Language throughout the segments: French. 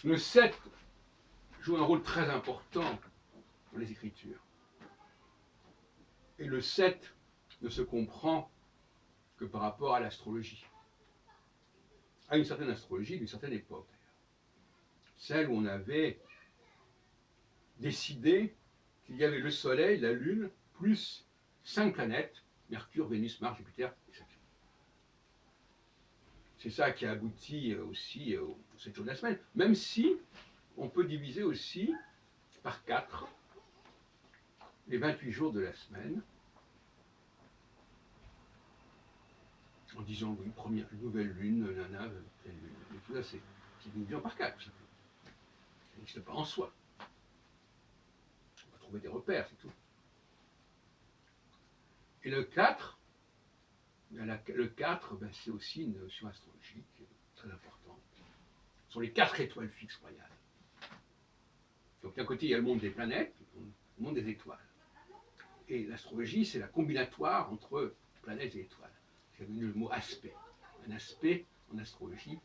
Le 7 joue un rôle très important dans les Écritures. Et le 7 ne se comprend que par rapport à l'astrologie. À une certaine astrologie d'une certaine époque, d'ailleurs. Celle où on avait décidé qu'il y avait le Soleil, la Lune, plus 5 planètes, Mercure, Vénus, Mars, Jupiter et Saturne. C'est ça qui a abouti aussi aux 7 jours de la semaine, même si on peut diviser aussi par 4 les 28 jours de la semaine, en disant oui, première nouvelle lune, nana, pleine lune, et tout ça, c'est division par 4, tout simplement. Ça n'existe pas en soi. On va trouver des repères, c'est tout. Et le 4, le 4, c'est aussi une notion astrologique très importante. Ce sont les 4 étoiles fixes royales. Donc d'un côté, il y a le monde des planètes, le monde des étoiles. Et l'astrologie, c'est la combinatoire entre planètes et étoiles. C'est devenu le mot aspect. Un aspect en astrologie,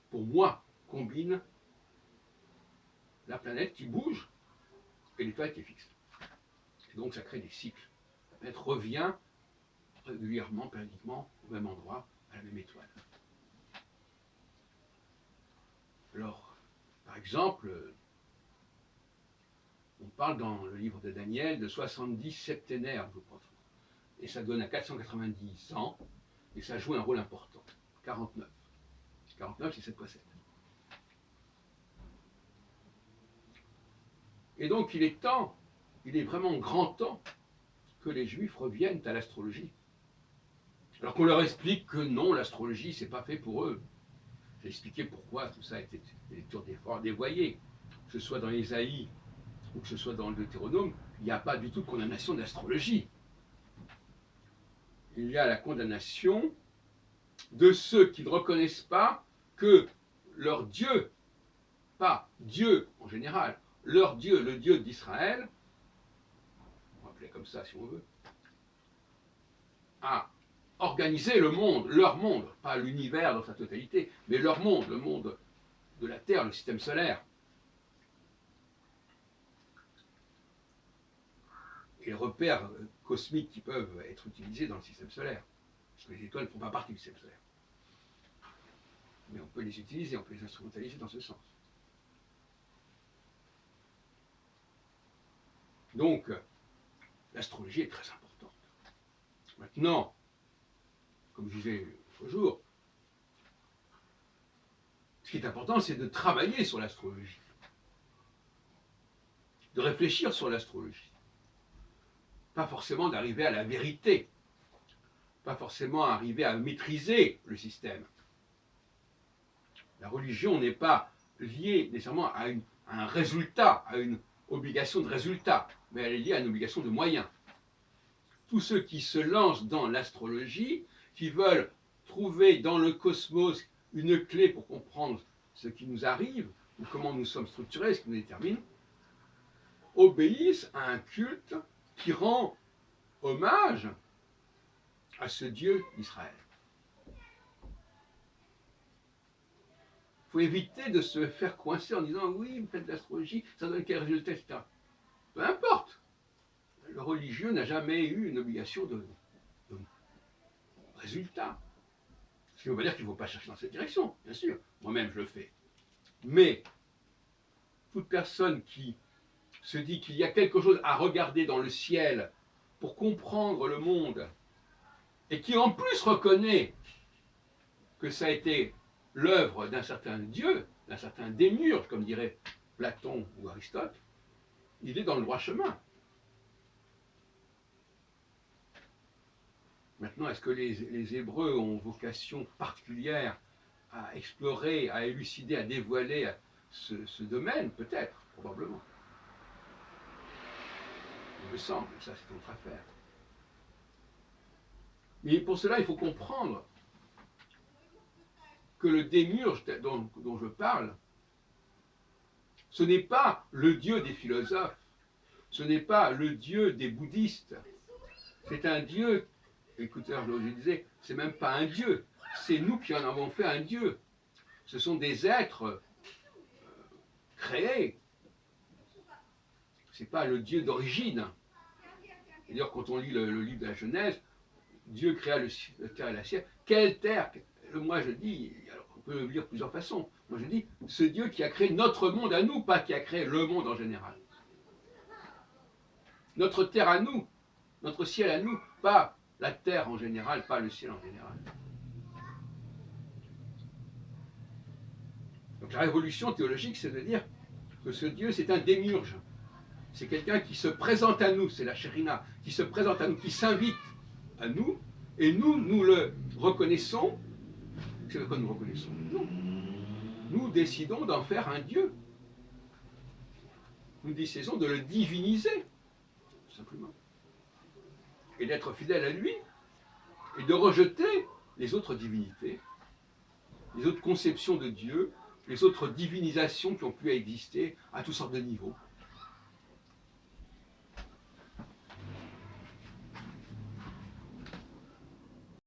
pour moi, combine la planète qui bouge et l'étoile qui est fixe. Et donc ça crée des cycles. La planète revient régulièrement, périodiquement, au même endroit, à la même étoile. Alors, par exemple, on parle dans le livre de Daniel de 70 septénaires, je crois. Et ça donne à 490 ans, et ça joue un rôle important. 49. 49, c'est 7 fois 7. Et donc il est vraiment grand temps que les Juifs reviennent à l'astrologie. Alors qu'on leur explique que non, l'astrologie, c'est pas fait pour eux. J'ai expliqué pourquoi tout ça était des lectures dévoyées. Que ce soit dans Ésaïe ou que ce soit dans le Deutéronome, il n'y a pas du tout de condamnation de l'astrologie. Il y a la condamnation de ceux qui ne reconnaissent pas que leur Dieu, pas Dieu en général, leur Dieu, le Dieu d'Israël, on va appeler comme ça si on veut, a organisé le monde, leur monde, pas l'univers dans sa totalité, mais leur monde, le monde de la Terre, le système solaire. Et les repères cosmiques qui peuvent être utilisés dans le système solaire. Parce que les étoiles ne font pas partie du système solaire. Mais on peut les utiliser, on peut les instrumentaliser dans ce sens. Donc, l'astrologie est très importante. Maintenant, comme je disais l'autre jour, ce qui est important, c'est de travailler sur l'astrologie, de réfléchir sur l'astrologie. Pas forcément d'arriver à la vérité, pas forcément arriver à maîtriser le système. La religion n'est pas liée nécessairement à un résultat, à une obligation de résultat, mais elle est liée à une obligation de moyens. Tous ceux qui se lancent dans l'astrologie, qui veulent trouver dans le cosmos une clé pour comprendre ce qui nous arrive, ou comment nous sommes structurés, ce qui nous détermine, obéissent à un culte qui rend hommage à ce Dieu d'Israël. Il faut éviter de se faire coincer en disant oui, vous faites de l'astrologie, ça donne quel résultat, etc. Peu importe. Le religieux n'a jamais eu une obligation de résultat. Ce qui ne veut pas dire qu'il ne faut pas chercher dans cette direction, bien sûr. Moi-même, je le fais. Mais toute personne qui se dit qu'il y a quelque chose à regarder dans le ciel pour comprendre le monde, et qui en plus reconnaît que ça a été l'œuvre d'un certain Dieu, d'un certain démiurge, comme dirait Platon ou Aristote, il est dans le droit chemin. Maintenant, est-ce que les Hébreux ont vocation particulière à explorer, à élucider, à dévoiler ce domaine? Peut-être, probablement. Il me semble, ça c'est autre affaire. Mais pour cela, il faut comprendre que le démiurge dont je parle, ce n'est pas le Dieu des philosophes, ce n'est pas le Dieu des bouddhistes, c'est un Dieu, écoutez, je disais, c'est même pas un Dieu, c'est nous qui en avons fait un Dieu. Ce sont des êtres créé. Ce n'est pas le Dieu d'origine. D'ailleurs, quand on lit le livre de la Genèse, Dieu créa la terre et la ciel. Quelle terre? Moi je dis, alors on peut le lire de plusieurs façons. Moi je dis, ce Dieu qui a créé notre monde à nous, pas qui a créé le monde en général. Notre terre à nous, notre ciel à nous, pas la terre en général, pas le ciel en général. Donc la révolution théologique, c'est de dire que ce Dieu, c'est un démiurge. C'est quelqu'un qui se présente à nous, c'est la Shérina, qui se présente à nous, qui s'invite à nous, et nous le reconnaissons. C'est quoi nous reconnaissons? Non. Nous décidons d'en faire un Dieu. Nous décidons de le diviniser, tout simplement. Et d'être fidèle à lui, et de rejeter les autres divinités, les autres conceptions de Dieu, les autres divinisations qui ont pu exister à toutes sortes de niveaux.